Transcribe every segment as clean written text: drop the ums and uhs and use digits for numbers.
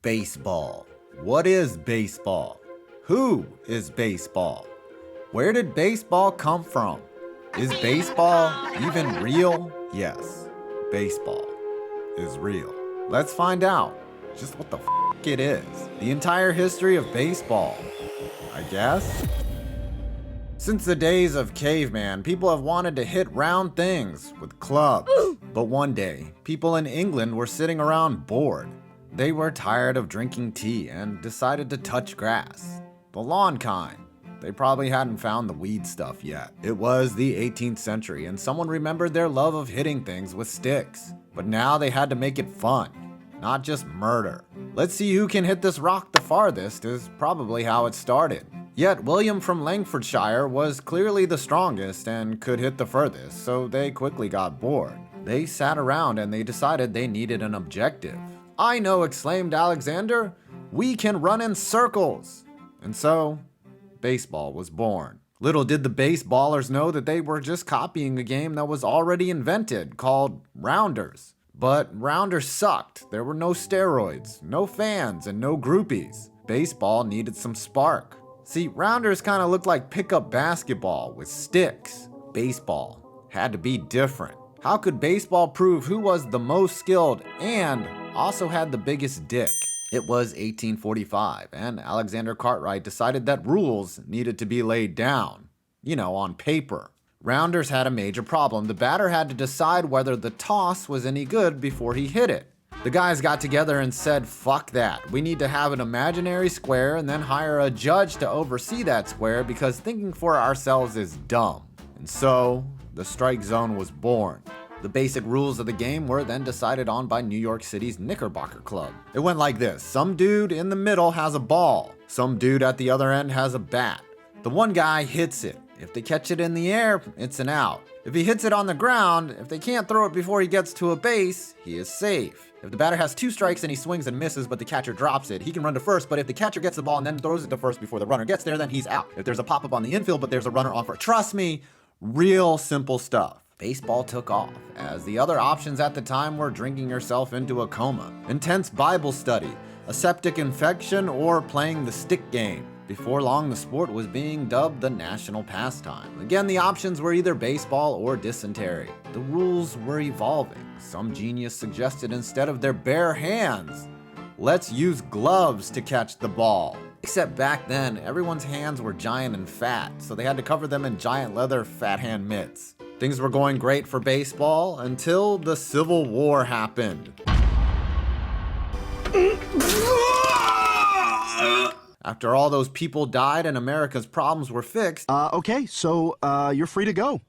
Baseball. What is baseball? Who is baseball? Where did baseball come from? Is baseball even real? Yes, baseball is real. Let's find out just what the it is. The entire history of baseball, I guess? Since the days of caveman, people have wanted to hit round things with clubs. But one day, people in England were sitting around bored. They were tired of drinking tea and decided to touch grass. The lawn kind. They probably hadn't found the weed stuff yet. It was the 18th century and someone remembered their love of hitting things with sticks. But now they had to make it fun, not just murder. Let's see who can hit this rock the farthest is probably how it started. Yet William from Langfordshire was clearly the strongest and could hit the furthest, so they quickly got bored. They sat around and they decided they needed an objective. "I know," exclaimed Alexander. "We can run in circles." And so, baseball was born. Little did the baseballers know that they were just copying a game that was already invented called rounders. But rounders sucked. There were no steroids, no fans, and no groupies. Baseball needed some spark. See, rounders kind of looked like pickup basketball with sticks. Baseball had to be different. How could baseball prove who was the most skilled and also had the biggest dick? It was 1845, and Alexander Cartwright decided that rules needed to be laid down. On paper. Rounders had a major problem. The batter had to decide whether the toss was any good before he hit it. The guys got together and said, "Fuck that. We need to have an imaginary square and then hire a judge to oversee that square because thinking for ourselves is dumb." And so, the strike zone was born. The basic rules of the game were then decided on by New York City's Knickerbocker Club. It went like this. Some dude in the middle has a ball. Some dude at the other end has a bat. The one guy hits it. If they catch it in the air, it's an out. If he hits it on the ground, if they can't throw it before he gets to a base, he is safe. If the batter has 2 strikes and he swings and misses but the catcher drops it, he can run to first, but if the catcher gets the ball and then throws it to first before the runner gets there, then he's out. If there's a pop-up on the infield but there's a runner on first, trust me, real simple stuff. Baseball took off, as the other options at the time were drinking yourself into a coma, intense Bible study, a septic infection, or playing the stick game. Before long, the sport was being dubbed the national pastime. Again, the options were either baseball or dysentery. The rules were evolving. Some genius suggested instead of their bare hands, let's use gloves to catch the ball. Except back then, everyone's hands were giant and fat, so they had to cover them in giant leather fat hand mitts. Things were going great for baseball until the Civil War happened. After all those people died and America's problems were fixed, Okay, so you're free to go.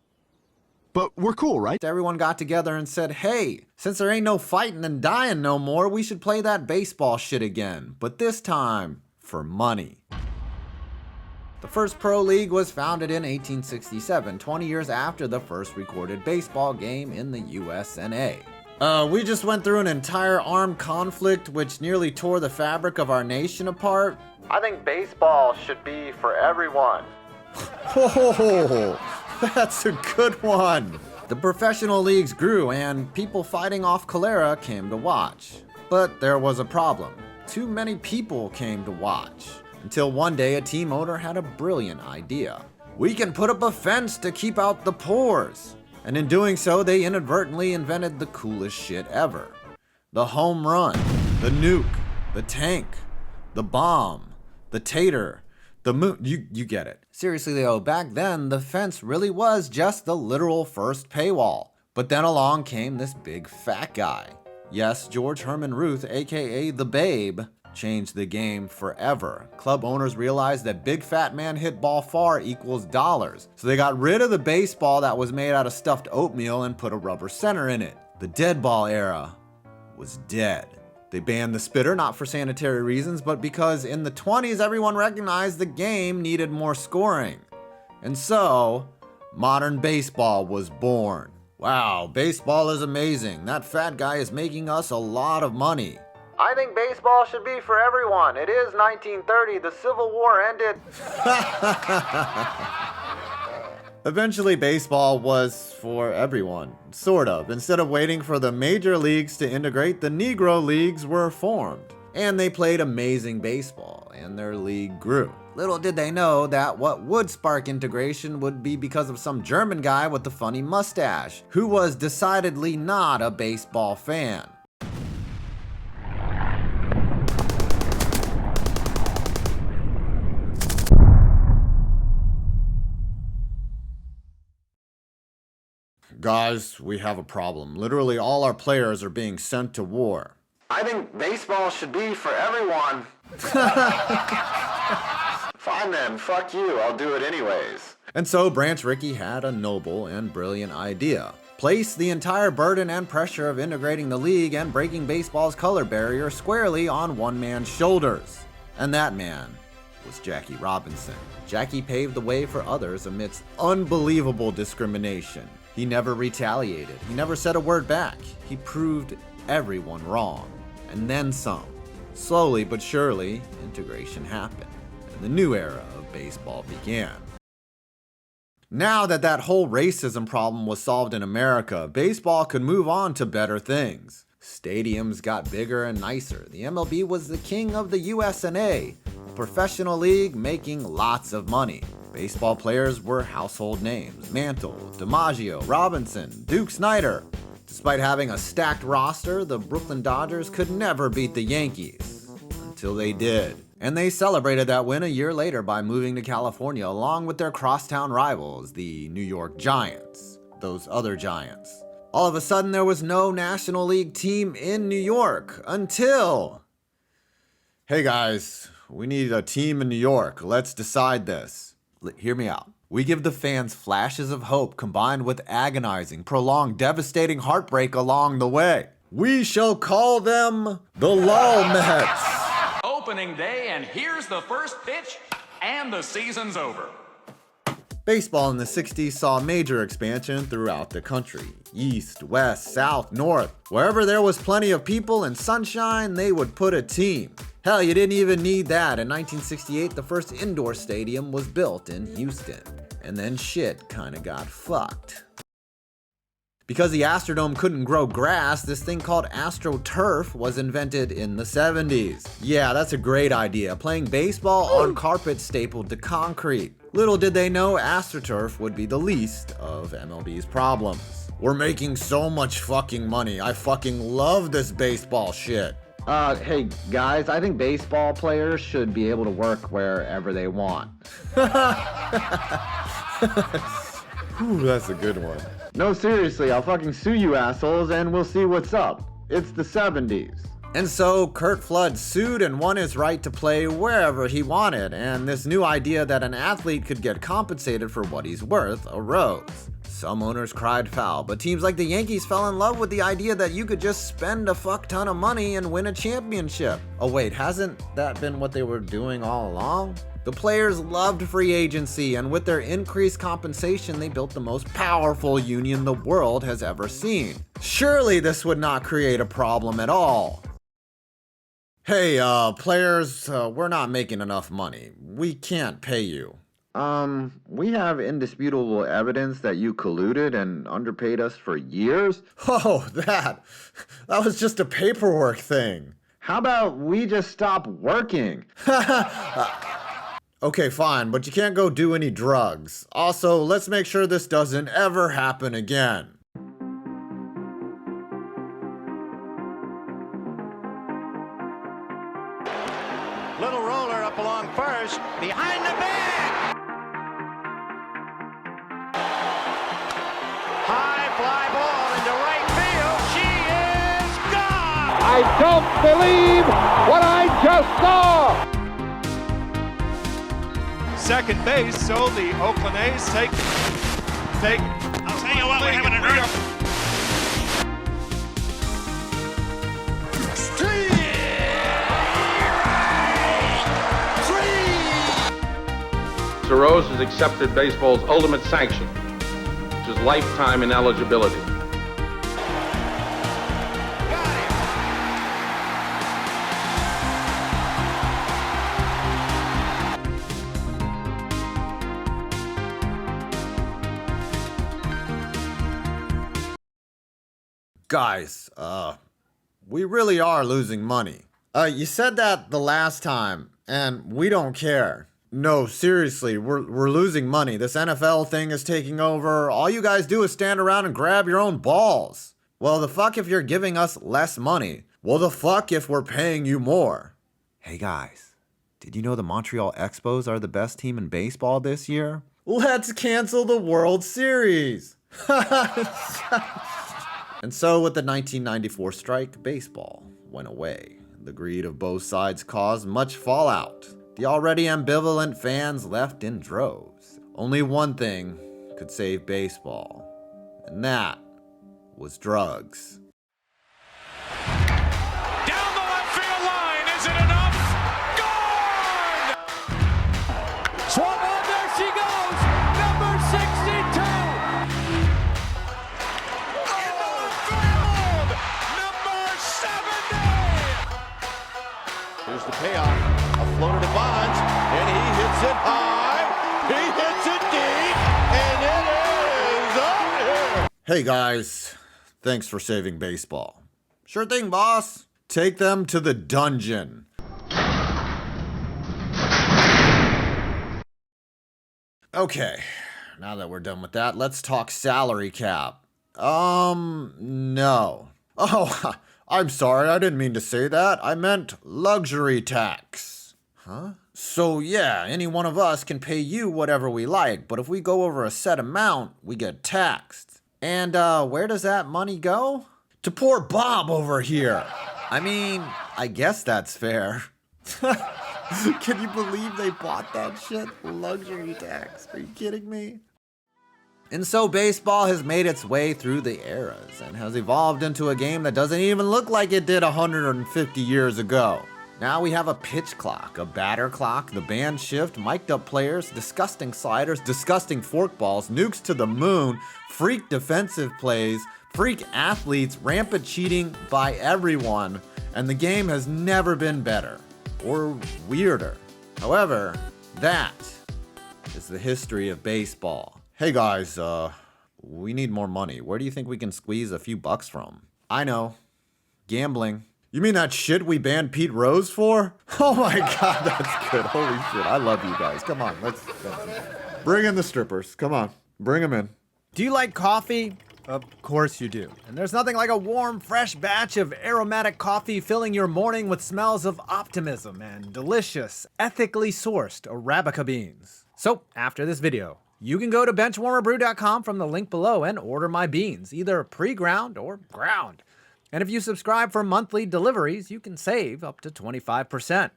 But we're cool, right? everyone got together and said, "Hey, since there ain't no fighting and dying no more, we should play that baseball shit again. But this time, for money." The first pro league was founded in 1867, 20 years after the first recorded baseball game in the USNA. We just went through an entire armed conflict which nearly tore the fabric of our nation apart. I think baseball should be for everyone. Oh, that's a good one. The professional leagues grew and people fighting off cholera came to watch. But there was a problem. Too many people came to watch. Until one day a team owner had a brilliant idea. "We can put up a fence to keep out the pores." And in doing so, they inadvertently invented the coolest shit ever. The home run, the nuke, the tank, the bomb, the tater, the moon. You get it. Seriously though, back then, the fence really was just the literal first paywall. But then along came this big fat guy. Yes, George Herman Ruth, aka the Babe, changed the game forever. Club owners realized that big fat man hit ball far equals dollars. So they got rid of the baseball that was made out of stuffed oatmeal and put a rubber center in it. The dead ball era was dead. They banned the spitter, not for sanitary reasons, but because in the 20s everyone recognized the game needed more scoring. And so, modern baseball was born. Wow, baseball is amazing. That fat guy is making us a lot of money. I think baseball should be for everyone. It is 1930. The Civil War ended. Eventually, baseball was for everyone, sort of. Instead of waiting for the major leagues to integrate, the Negro Leagues were formed. And they played amazing baseball, and their league grew. Little did they know that what would spark integration would be because of some German guy with a funny mustache, who was decidedly not a baseball fan. Guys, we have a problem. Literally all our players are being sent to war. I think baseball should be for everyone. Fine then, fuck you, I'll do it anyways. And so Branch Rickey had a noble and brilliant idea. Place the entire burden and pressure of integrating the league and breaking baseball's color barrier squarely on one man's shoulders. And that man was Jackie Robinson. Jackie paved the way for others amidst unbelievable discrimination. He never retaliated. He never said a word back. He proved everyone wrong. And then some. Slowly but surely, integration happened, and the new era of baseball began. Now that that whole racism problem was solved in America, baseball could move on to better things. Stadiums got bigger and nicer. The MLB was the king of the USNA, a professional league making lots of money. Baseball players were household names: Mantle, DiMaggio, Robinson, Duke Snider. Despite having a stacked roster, the Brooklyn Dodgers could never beat the Yankees. Until they did. And they celebrated that win a year later by moving to California along with their crosstown rivals, the New York Giants. Those other Giants. All of a sudden there was no National League team in New York until... Hey guys, we need a team in New York. Let's decide this. Hear me out. We give the fans flashes of hope combined with agonizing, prolonged, devastating heartbreak along the way. We shall call them the Lull Mets. Opening day, and here's the first pitch, and the season's over. Baseball in the 60s saw major expansion throughout the country. East, west, south, north. Wherever there was plenty of people and sunshine, they would put a team. Hell, you didn't even need that. In 1968, the first indoor stadium was built in Houston. And then shit kinda got fucked. Because the Astrodome couldn't grow grass, this thing called AstroTurf was invented in the 70s. Yeah, that's a great idea, playing baseball on carpet stapled to concrete. Little did they know AstroTurf would be the least of MLB's problems. We're making so much fucking money. I fucking love this baseball shit. Hey guys, I think baseball players should be able to work wherever they want. Ooh, that's a good one. No, seriously, I'll fucking sue you assholes and we'll see what's up. It's the 70s. And so Curt Flood sued and won his right to play wherever he wanted, and this new idea that an athlete could get compensated for what he's worth arose. Some owners cried foul, but teams like the Yankees fell in love with the idea that you could just spend a fuck ton of money and win a championship. Oh wait, hasn't that been what they were doing all along? The players loved free agency, and with their increased compensation, they built the most powerful union the world has ever seen. Surely this would not create a problem at all. Hey, players, we're not making enough money. We can't pay you. We have indisputable evidence that you colluded and underpaid us for years. Oh, that was just a paperwork thing. How about we just stop working? Okay, fine, but you can't go do any drugs. Also, let's make sure this doesn't ever happen again. Little roller up along first, behind the bag. High fly ball into right field. She is gone. I don't believe what I just saw. Second base, so the Oakland A's take. I'll tell you what, we're having an earth. Rose has accepted baseball's ultimate sanction, which is lifetime ineligibility. Guys, we really are losing money. You said that the last time, and we don't care. No, seriously, we're losing money. This NFL thing is taking over. All you guys do is stand around and grab your own balls. Well, the fuck if you're giving us less money? Well, the fuck if we're paying you more? Hey guys, did you know the Montreal Expos are the best team in baseball this year? Let's cancel the World Series. And so with the 1994 strike, baseball went away. The greed of both sides caused much fallout. The already ambivalent fans left in droves. Only one thing could save baseball, and that was drugs. Down the left field line. Is it enough? Gone! Swung on, there she goes. Number 62. In the left field. Number 70. Here's the payoff. A floater to Bonds, and he hits it high. He hits it deep, and it is up here. Hey guys, thanks for saving baseball. Sure thing, boss. Take them to the dungeon. Okay, now that we're done with that, let's talk salary cap. No. Oh, I'm sorry, I didn't mean to say that. I meant luxury tax. Huh? So yeah, any one of us can pay you whatever we like, but if we go over a set amount, we get taxed. And where does that money go? To poor Bob over here. I mean, I guess that's fair. Can you believe they bought that shit? Luxury tax. Are you kidding me? And so baseball has made its way through the eras and has evolved into a game that doesn't even look like it did 150 years ago. Now we have a pitch clock, a batter clock, the band shift, mic'd up players, disgusting sliders, disgusting forkballs, nukes to the moon, freak defensive plays, freak athletes, rampant cheating by everyone, and the game has never been better or weirder. However, that is the history of baseball. Hey guys, we need more money. Where do you think we can squeeze a few bucks from? I know, gambling. You mean that shit we banned Pete Rose for? Oh my god, that's good. Holy shit, I love you guys. Come on, let's bring in the strippers. Come on, bring them in. Do you like coffee? Of course you do. And there's nothing like a warm, fresh batch of aromatic coffee filling your morning with smells of optimism and delicious, ethically sourced Arabica beans. So, after this video, you can go to benchwarmerbrew.com from the link below and order my beans, either pre-ground or ground. And if you subscribe for monthly deliveries, you can save up to 25%.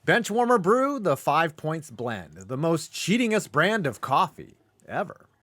Benchwarmer Brew, the 5 Points Blend, the most cheatingest brand of coffee ever.